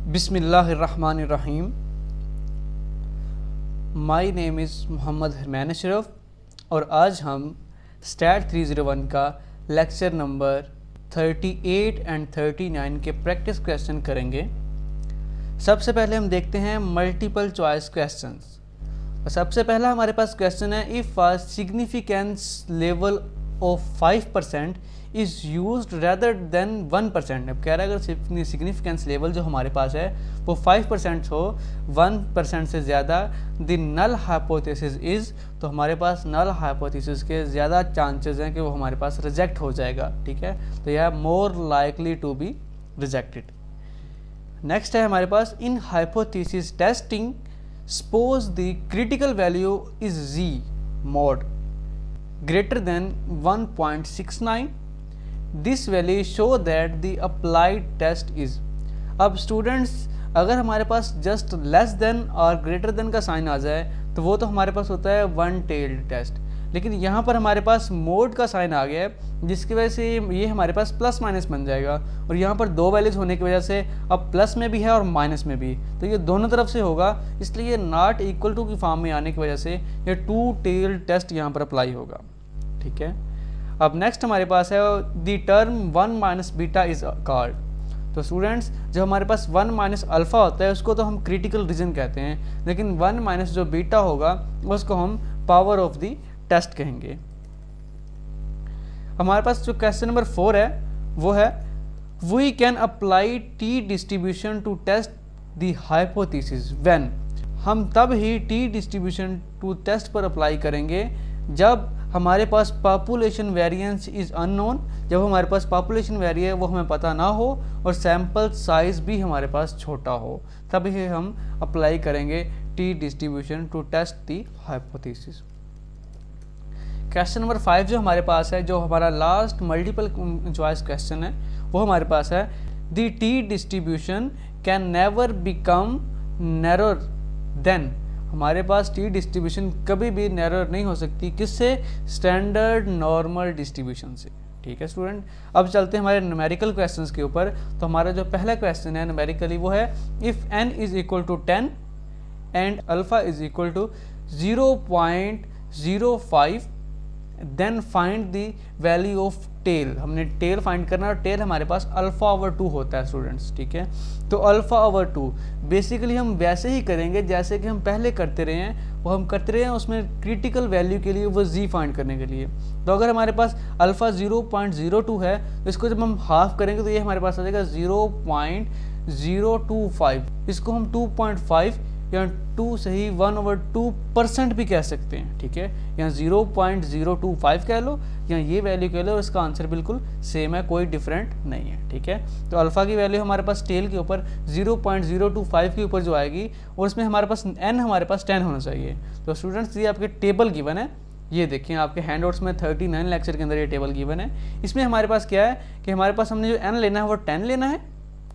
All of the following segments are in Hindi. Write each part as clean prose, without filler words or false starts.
बिस्मिल्लाहिर्रहमानिर्रहीम। My name is Mohammad Harman Ashraf और आज हम स्टैट 301 का लेक्चर नंबर 38 एंड 39 के प्रैक्टिस क्वेश्चन करेंगे। सबसे पहले हम देखते हैं मल्टीपल चॉइस क्वेश्चंस। सबसे पहला हमारे पास क्वेश्चन है, if a significance level of 5% is used rather than 1%। अब कह रहा है अगर सिग्निफिकेंस लेवल जो हमारे पास है वो 5% हो 1% से ज़्यादा, द नल हाइपोथेसिस इज़, तो हमारे पास नल हाइपोथेसिस के ज़्यादा चांसेस हैं कि वो हमारे पास रिजेक्ट हो जाएगा। ठीक है, तो यह more likely to be rejected. Next है हमारे पास, in hypothesis testing suppose the critical value is z mod greater than 1.69, this value show that the applied test is। अब स्टूडेंट्स अगर हमारे पास जस्ट लेस देन और ग्रेटर देन का साइन आ जाए तो वो तो हमारे पास होता है वन टेल्ड टेस्ट, लेकिन यहाँ पर हमारे पास मोड का साइन आ गया है जिसकी वजह से ये हमारे पास प्लस माइनस बन जाएगा, और यहाँ पर दो वैल्यूज होने की वजह से अब प्लस में भी है और माइनस में भी, तो ये दोनों तरफ से होगा, इसलिए ये नॉट इक्वल टू की फॉर्म में आने की वजह से ये टू टेल्ड टेस्ट यहाँ पर अप्लाई होगा। ठीक है, अब नेक्स्ट हमारे पास है the term 1 minus beta is called. तो स्टूडेंट्स जब हमारे पास 1 माइनस अल्फ़ा होता है उसको तो हम क्रिटिकल रीजन कहते हैं, लेकिन 1 माइनस जो बीटा होगा उसको हम पावर ऑफ द टेस्ट कहेंगे। हमारे पास जो क्वेश्चन नंबर 4 है वो है, we can apply T distribution to test the hypothesis when. हम तब ही टी डिस्ट्रीब्यूशन टू टेस्ट पर अप्लाई करेंगे जब हमारे पास पॉपुलेशन वेरिएंस इज़ अननोन, जब हमारे पास पॉपुलेशन वेरिए वो हमें पता ना हो और सैम्पल साइज भी हमारे पास छोटा हो, तभी हम अप्लाई करेंगे T distribution to test the hypothesis. Question number 5 जो हमारे पास है, जो हमारा लास्ट मल्टीपल चॉइस क्वेश्चन है, वो हमारे पास है, the t distribution can never become narrower than. हमारे पास टी डिस्ट्रीब्यूशन कभी भी नैरोर नहीं हो सकती, किससे? स्टैंडर्ड नॉर्मल डिस्ट्रीब्यूशन से। ठीक है स्टूडेंट, अब चलते हैं हमारे न्यूमेरिकल क्वेश्चंस के ऊपर। तो हमारा जो पहला क्वेश्चन है न्यूमेरिकली वो है, if n is equal to 10 and alpha is equal to 0.05 then find the value of tail. हमने टेल फाइंड करना, और टेल हमारे पास अल्फ़ा ओवर 2 होता है स्टूडेंट्स। ठीक है, तो अल्फ़ा ओवर 2 बेसिकली हम वैसे ही करेंगे जैसे कि हम पहले करते रहे हैं, वो हम करते रहे हैं उसमें क्रिटिकल वैल्यू के लिए वो जी फाइंड करने के लिए। तो अगर हमारे पास अल्फ़ा 0.02 है तो इसको जब हम हाफ करेंगे तो ये हमारे पास आ जाएगा 0.025। इसको हम 2.5 या 2 सही 1/2% भी कह सकते हैं। ठीक है, यहाँ 0.025 कह लो या ये वैल्यू कह लो, और इसका आंसर बिल्कुल सेम है, कोई डिफरेंट नहीं है। ठीक है, तो अल्फ़ा की वैल्यू हमारे पास टेल के ऊपर 0.025 के ऊपर जो आएगी, और इसमें हमारे पास n हमारे पास 10 होना चाहिए। तो स्टूडेंट्स ये आपके टेबल गिवन है, ये देखिए आपके हैंडआउट्स में 39 लेक्चर के अंदर ये टेबल गिवन है। इसमें हमारे पास क्या है कि हमारे पास हमने जो n लेना है वो 10 लेना है।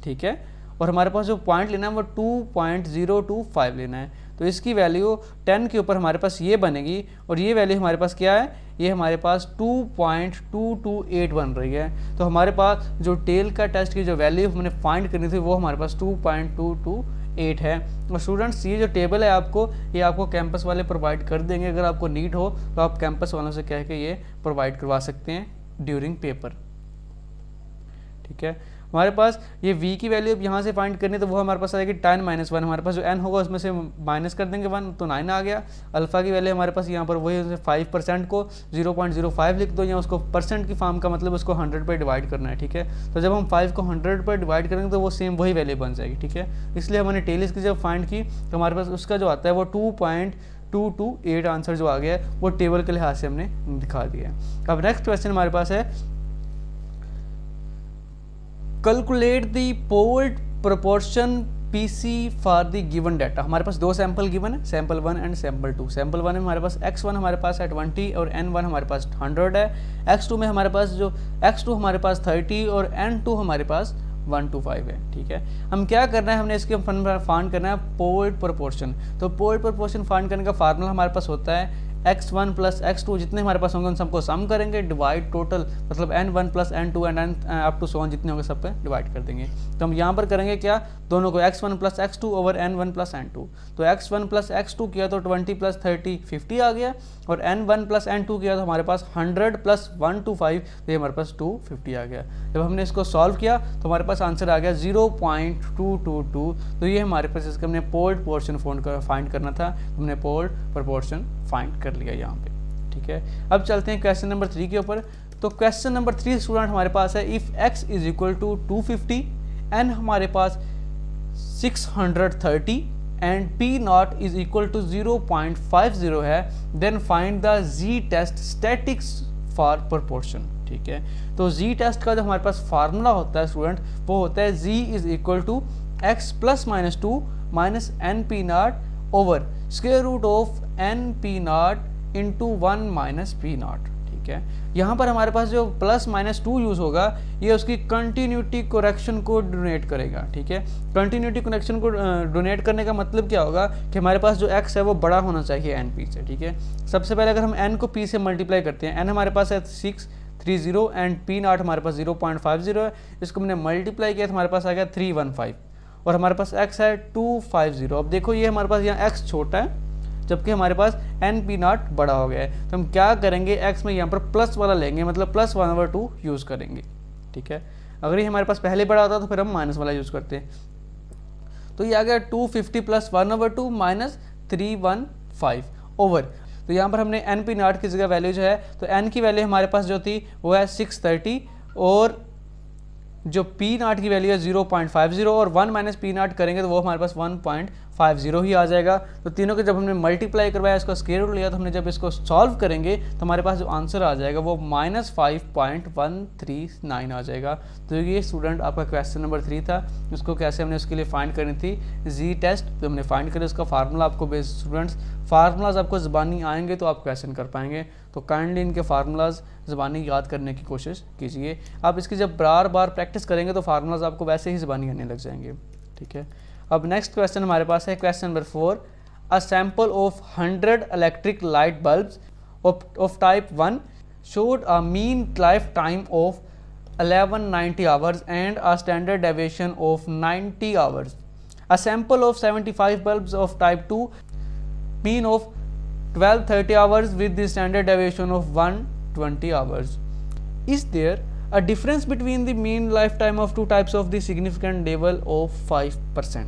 ठीक है, और हमारे पास जो पॉइंट लेना है वो 2.025 लेना है। तो इसकी वैल्यू 10 के ऊपर हमारे पास ये बनेगी, और ये वैल्यू हमारे पास क्या है, ये हमारे पास 2.2281 बन रही है। तो हमारे पास जो टेल का टेस्ट की जो वैल्यू हमने फाइंड करनी थी वो हमारे पास 2.228 है। और स्टूडेंट्स ये जो टेबल है ये आपको कैंपस वाले प्रोवाइड कर देंगे, अगर आपको नीड हो तो आप कैंपस वालों से कह के ये प्रोवाइड करवा सकते हैं ड्यूरिंग पेपर। ठीक है, हमारे पास ये v की वैल्यू अब यहाँ से फाइंड करनी, तो वो हमारे पास आएगी 10-1। हमारे पास जो n होगा उसमें से माइनस कर देंगे 1, तो 9 आ गया। अल्फ़ा की वैल्यू हमारे पास यहाँ पर वही 5% को 0.05 लिख दो, या उसको परसेंट की फॉर्म का मतलब उसको 100 पर डिवाइड करना है। ठीक है, तो जब हम 5 को 100 पर डिवाइड करेंगे तो वो सेम वही वैल्यू बन जाएगी। ठीक है, इसलिए हमने टेलिस की जब फाइंड की तो हमारे पास उसका जो आता है वो 2.228 आंसर जो आ गया है वो टेबल के लिहाज से हमने दिखा दिया है। अब नेक्स्ट क्वेश्चन हमारे पास है, calculate the polled proportion PC for the given data. हमारे पास दो सैंपल गिवन है, सैंपल 1 एंड सैंपल 2। सैंपल 1 में हमारे पास x1 हमारे पास है 20 और n1 हमारे पास 100 है। x2 में हमारे पास जो x2 हमारे पास 30 और n2 हमारे पास 125 है। ठीक है, हम क्या करना है, हमने इसके फाइंड करना है पोल्ड प्रोपोर्शन। तो पोल्ड प्रोपोर्शन फाइंड करने का फार्मूला हमारे पास होता है x1 प्लस x2 जितने हमारे पास होंगे उन सबको सम करेंगे, डिवाइड टोटल मतलब n1 plus n2 and n up to so on जितने होंगे सब पे डिवाइड कर देंगे। तो हम यहाँ पर करेंगे क्या, दोनों को x1 plus x2 over n1 plus n2। तो x1 प्लस x2 किया तो 20 प्लस 30 50 आ गया, और n1 प्लस n2 किया तो हमारे पास 100 प्लस 125 तो ये हमारे पास 250 आ गया। जब हमने इसको सॉल्व किया तो हमारे पास आंसर आ गया 0.222। तो ये हमारे पास इसका हमने पोल्ड पोर्शन फाइंड करना था, हमने पोल्ड प्रोपोर्शन फाइंड कर लिया यहाँ पे। ठीक है, अब चलते हैं क्वेश्चन नंबर 3 के ऊपर। तो क्वेश्चन नंबर 3 स्टूडेंट हमारे पास है, if x is equal to 250 and हमारे पास 630 and p not is equal to 0.50 है, then find the z test statics for proportion. ठीक है, तो z टेस्ट का जो हमारे पास फार्मूला होता है स्टूडेंट वो होता है z is equal to x plus minus 2 minus N P not over square root of N P not into 1 minus P not. ठीक है, यहाँ पर हमारे पास जो प्लस माइनस 2 यूज़ होगा ये उसकी कंटिन्यूटी करेक्शन को डोनेट करेगा। ठीक है, कंटिन्यूटी करेक्शन को डोनेट करने का मतलब क्या होगा कि हमारे पास जो x है वो बड़ा होना चाहिए n p से। ठीक है, सबसे पहले अगर हम n को p से मल्टीप्लाई करते हैं, n हमारे पास है 630 एंड p नॉट हमारे पास 0.50 है, इसको हमने मल्टीप्लाई किया तो हमारे पास आ गया 315 और हमारे पास x है 250। अब देखो ये हमारे पास यहाँ x छोटा है जबकि हमारे पास एन पी नॉट बड़ा हो गया है, तो हम क्या करेंगे x में यहाँ पर प्लस वाला लेंगे, मतलब प्लस 1/2 यूज़ करेंगे। ठीक है, अगर ये हमारे पास पहले बड़ा होता तो फिर हम माइनस वाला यूज़ करते हैं। तो ये आ गया 250 प्लस 1/2 माइनस 315 ओवर, तो यहाँ पर हमने एन पी नॉट की जगह वैल्यू जो है, तो एन की वैल्यू हमारे पास जो थी वो है 630 और जो पी नॉट की वैल्यू है 0.50 और 1 माइनस पी नॉट करेंगे तो वो हमारे पास 1.50 ही आ जाएगा। तो तीनों के जब हमने मल्टीप्लाई करवाया, इसका स्क्वायर रूट लिया, तो हमने जब इसको सॉल्व करेंगे तो हमारे पास जो आंसर आ जाएगा वो -5.139 आ जाएगा। तो ये स्टूडेंट आपका क्वेश्चन नंबर 3 था, उसको कैसे हमने उसके लिए फाइंड करनी थी जी टेस्ट, तो हमने फाइंड करें उसका फार्मूला। आपको बेस स्टूडेंट्स फार्मूलाज आपको ज़बानी आएंगे तो आप क्वेश्चन कर पाएंगे, तो काइंडली इनके फार्मूलाज ज़बानी याद करने की कोशिश कीजिए। आप इसकी जब बार बार प्रैक्टिस करेंगे तो फार्मूलाज आपको वैसे ही ज़बानी आने लग जाएंगे। ठीक है, अब नेक्स्ट क्वेश्चन हमारे पास है question number 4, a sample of 100 electric light bulbs of type 1 showed a mean lifetime of 1190 hours and a standard deviation of 90 hours. A sample of 75 bulbs of type 2 mean of 1230 hours with the standard deviation of 120 hours. Is there a difference between the mean lifetime of two types of the significant level of 5%?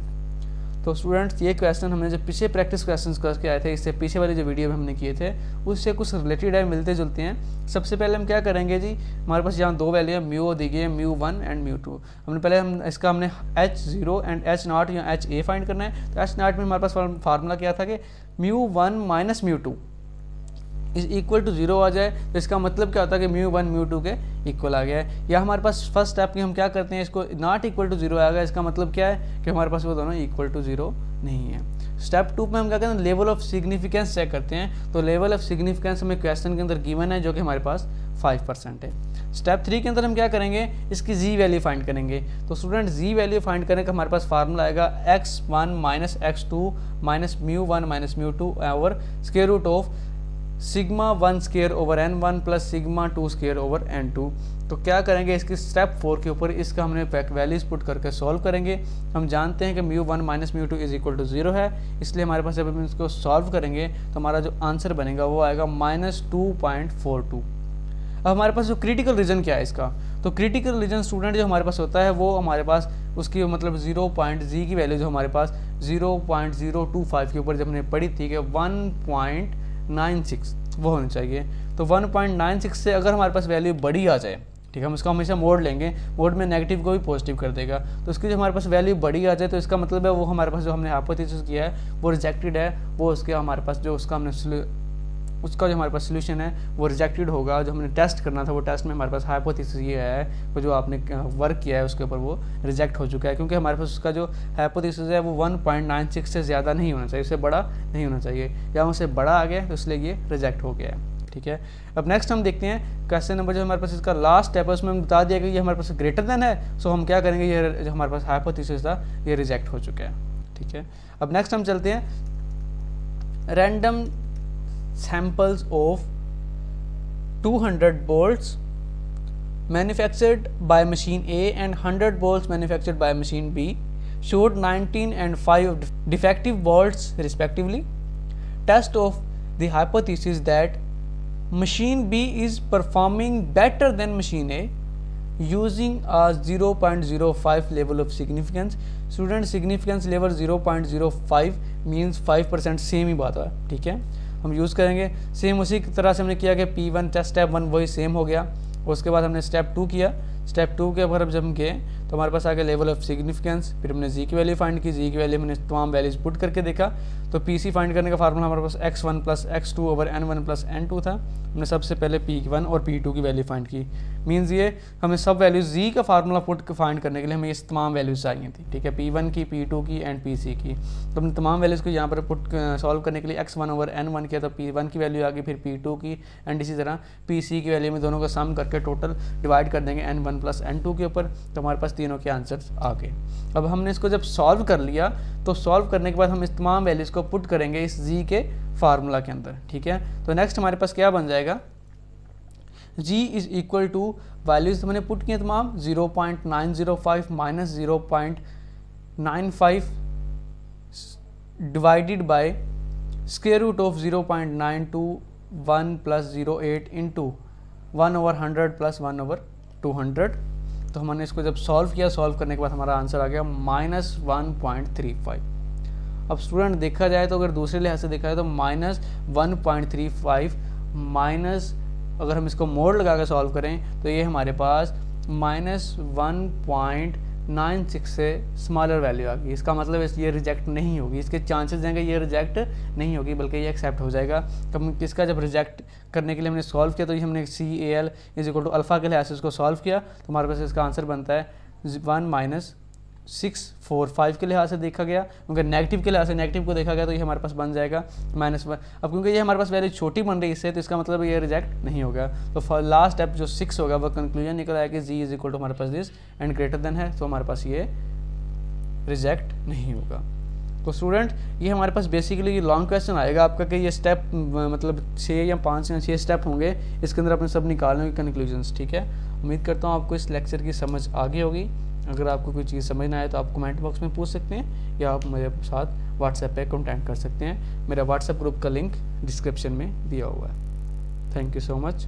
तो स्टूडेंट्स ये क्वेश्चन हमने जो पीछे प्रैक्टिस क्वेश्चंस करके आए थे, इससे पीछे वाले जो वीडियो में हमने किए थे उससे कुछ रिलेटेड है, मिलते जुलते हैं। सबसे पहले हम क्या करेंगे जी, हमारे पास यहाँ दो वैल्यू है, म्यू दी गई है, म्यू1 एंड म्यू2। हमने पहले हमने H0 एंड H0 या HA फाइंड करना है। तो H0 में हमारे पास फार्मूला क्या था कि म्यू1 माइनस म्यू2 इज इक्वल टू 0 आ जाए, तो इसका मतलब क्या होता है कि म्यू1 म्यू2 के इक्वल आ गया है। या हमारे पास फर्स्ट स्टेप की हम क्या करते हैं, इसको नॉट इक्वल टू 0 आ गया, इसका मतलब क्या है कि हमारे पास वो दोनों इक्वल टू 0 नहीं है। स्टेप 2 में हम क्या करते हैं, लेवल ऑफ सिग्निफिकेंस चेक करते हैं। तो लेवल ऑफ सिग्निफिकेंस हमें क्वेश्चन के अंदर गिवन है जो कि हमारे पास 5% है। स्टेप 3 के अंदर हम क्या करेंगे, इसकी जी वैल्यू फाइंड करेंगे। तो स्टूडेंट जी वैल्यू फाइंड करने का हमारे पास फार्मूला आएगा x1 माइनस x2 माइनस म्यू1 माइनस म्यू2 और square root of sigma 1 square over n1 plus sigma 2 square over n2। तो क्या करेंगे, इसकी स्टेप 4 के ऊपर इसका हमने वैल्यूज पुट करके सॉल्व करेंगे। हम जानते हैं कि म्यू1 माइनस म्यू2 इज इक्वल टू 0 है, इसलिए हमारे पास जब हम इसको सॉल्व करेंगे तो हमारा जो आंसर बनेगा वो आएगा -2.42। अब हमारे पास जो क्रिटिकल रीजन क्या है इसका, तो क्रिटिकल रीजन स्टूडेंट जो हमारे पास होता है वो हमारे पास उसकी मतलब 0.z की वैल्यू जो हमारे पास 0.025 के ऊपर जब हमने पढ़ी थी कि 1.96 वो होनी चाहिए। तो 1.96 से अगर हमारे पास वैल्यू बड़ी आ जाए, ठीक है, हम इसको हमेशा मोड लेंगे, मोड में नेगेटिव को भी पॉजिटिव कर देगा, तो इसकी जो हमारे पास वैल्यू बड़ी आ जाए तो इसका मतलब है वो हमारे पास जो हमने हाइपोथेसिस किया है वो रिजेक्टेड है, वो उसके हमारे पास जो उसका हमने उसका जो हमारे पास सोल्यूशन है वो रिजेक्टेड होगा। जो हमने टेस्ट करना था वो टेस्ट में हमारे पास हाइपोथेसिस ये है, वो जो आपने वर्क किया है उसके ऊपर वो रिजेक्ट हो चुका है, क्योंकि हमारे पास उसका जो हाइपोथेसिस है वो 1.96 से ज़्यादा नहीं होना चाहिए, उससे बड़ा नहीं होना चाहिए, या उससे बड़ा आ गया तो इसलिए ये रिजेक्ट हो गया है। ठीक है, अब नेक्स्ट हम देखते हैं क्वेश्चन नंबर जो हमारे पास इसका लास्ट स्टेप है उसमें हम बता दिया कि ये हमारे पास ग्रेटर देन है, सो हम क्या करेंगे, ये जो हमारे पास हाइपोथेसिस था ये रिजेक्ट हो चुका है। ठीक है, अब नेक्स्ट हम चलते हैं random samples of 200 bolts manufactured by machine A and 100 bolts manufactured by machine B showed 19 and 5 defective bolts respectively. Test of the hypothesis that machine B is performing better than machine A using a 0.05 level of significance. Student significance level 0.05 means 5% same ही बात है, ठीक है। हम यूज़ करेंगे सेम उसी तरह से हमने किया कि P1 टेस्ट स्टेप 1 वही सेम हो गया। उसके बाद हमने स्टेप 2 किया। स्टेप 2 के ऊपर जब हम गए तो हमारे पास आ गया लेवल ऑफ सिग्निफिकेंस। फिर हमने जी की वैल्यू फाइंड की। जी की वैल्यू हमने तमाम वैल्यूज पुट करके देखा तो पीसी फाइंड करने का फार्मूला हमारे पास x1 plus x2 over n1 plus n2 था। हमने सबसे पहले P1 और P2 की वैल्यू फाइंड की। मीन्स ये हमें सब वैल्यूज जी का फार्मूला पुट फाइंड करने के लिए हमें ये तमाम वैल्यूज चाहिए थी, ठीक है, P1 की, P2 की एंड PC की। तो हमने तमाम वैल्यूज़ को यहाँ पर पुट सॉल्व करने के लिए x1 ओवर n1 किया तो P1 की वैल्यू आ गई, फिर P2 की एंड इसी तरह PC की वैल्यू में दोनों का सम करके टोटल डिवाइड कर देंगे n1 प्लस n2 के ऊपर, तो हमारे पास तीनों के आंसर्स आ गए। अब हमने इसको जब सॉल्व कर लिया तो सॉल्व करने के बाद हम इस तमाम वैल्यूज़ को पुट करेंगे इस जी के फार्मूला के अंदर, ठीक है। तो नेक्स्ट हमारे पास क्या बन जाएगा, G is equal to values हमने पुट किए तमाम 0.905 minus 0.95 divided by square root of 0.921 plus 08 into 1 over 100 plus 1 over 200। तो हमने इसको जब सॉल्व किया, सॉल्व करने के बाद हमारा आंसर आ गया माइनस 1.35। अब स्टूडेंट देखा जाए तो अगर दूसरे लिहाज से देखा जाए तो माइनस 1.35 माइनस अगर हम इसको मोड लगा कर सॉल्व करें तो ये हमारे पास माइनस 1.96 से स्मॉलर वैल्यू आ गई। इसका मतलब ये रिजेक्ट नहीं होगी, इसके चांसेस हैं कि ये रिजेक्ट नहीं होगी बल्कि ये एक्सेप्ट हो जाएगा। तो इसका जब रिजेक्ट करने के लिए हमने सॉल्व किया तो ये हमने CAL is equal to alpha के लिहाज से इसको सॉल्व किया तो हमारे पास इसका आंसर बनता है 1-645 के लिहाज से देखा गया, क्योंकि नेगेटिव के लिहाज से नेगेटिव को देखा गया तो ये हमारे पास बन जाएगा -1। अब क्योंकि ये हमारे पास वैल्यू छोटी बन रही है इससे तो इसका मतलब ये रिजेक्ट नहीं होगा। तो लास्ट स्टेप जो 6 होगा वह कंक्लूजन निकल आया कि जी इज इक्वल टू हमारे पास दिस एंड ग्रेटर देन है, तो हमारे पास ये रिजेक्ट नहीं होगा। तो स्टूडेंट ये हमारे पास बेसिकली लॉन्ग क्वेश्चन आएगा आपका कि ये स्टेप मतलब 6 या 5 या 6 स्टेप होंगे, इसके अंदर अपने सब निकालने होंगे कंक्लूजन्स, ठीक है। उम्मीद करता हूँ आपको इस लेक्चर की समझ आ गई होगी। अगर आपको कोई चीज़ समझ ना आए तो आप कमेंट बॉक्स में पूछ सकते हैं या आप मेरे साथ व्हाट्सएप पे कॉन्टैक्ट कर सकते हैं। मेरा व्हाट्सएप ग्रुप का लिंक डिस्क्रिप्शन में दिया हुआ है। Thank you so much.